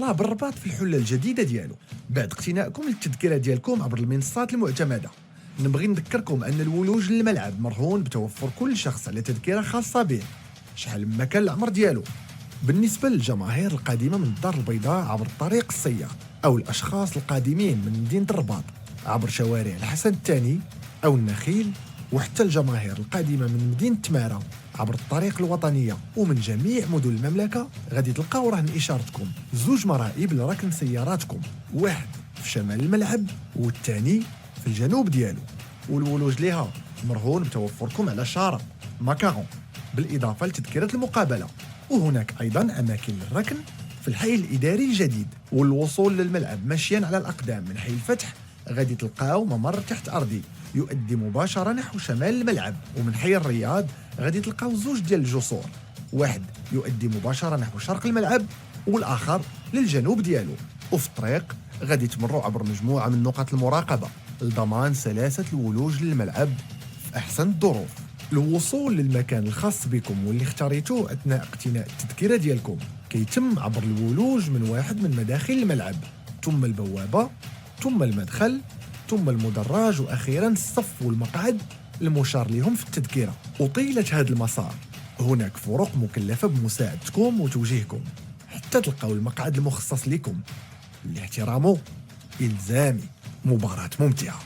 الله بالرباط في الحله الجديده ديالو بعد اقتنائكم للتذكره ديالكم عبر المنصات المعتمده. نبغي نذكركم ان الولوج للملعب مرهون بتوفر كل شخص على تذكره خاصه به، شحال من مكان العمر ديالو. بالنسبه للجماهير القادمه من الدار البيضاء عبر الطريق السيار، او الاشخاص القادمين من مدينه الرباط عبر شوارع الحسن الثاني او النخيل، وحتى الجماهير القادمه من مدينه تماره عبر الطريق الوطنيه ومن جميع مدن المملكه، غادي تلقاو رهن اشارتكم زوج مرائب لركن سياراتكم، واحد في شمال الملعب والثاني في الجنوب ديالو. والولوج ليها مرهون بتوفركم على شاره ماكارون بالاضافه لتذكره المقابله. وهناك ايضا اماكن للركن في الحي الاداري الجديد. والوصول للملعب مشيا على الاقدام من حي الفتح غادي تلقاو ممر تحت ارضي يؤدي مباشره نحو شمال الملعب، ومن حي الرياض غادي تلقاو زوج ديال الجسور، واحد يؤدي مباشره نحو شرق الملعب والاخر للجنوب ديالو. وفي الطريق غادي تمروا عبر مجموعه من نقاط المراقبه لضمان سلاسه الولوج للملعب في احسن الظروف. الوصول للمكان الخاص بكم واللي اختاريتوه اثناء اقتناء التذكره ديالكم كيتم عبر الولوج من واحد من مداخل الملعب، ثم البوابه، ثم المدخل، ثم المدرج، واخيرا الصف والمقعد المشار لهم في التذكره. وطيله هذا المسار هناك فرق مكلفه بمساعدتكم وتوجيهكم حتى تلقاو المقعد المخصص لكم اللي احترامه الزامي. مباراه ممتعه.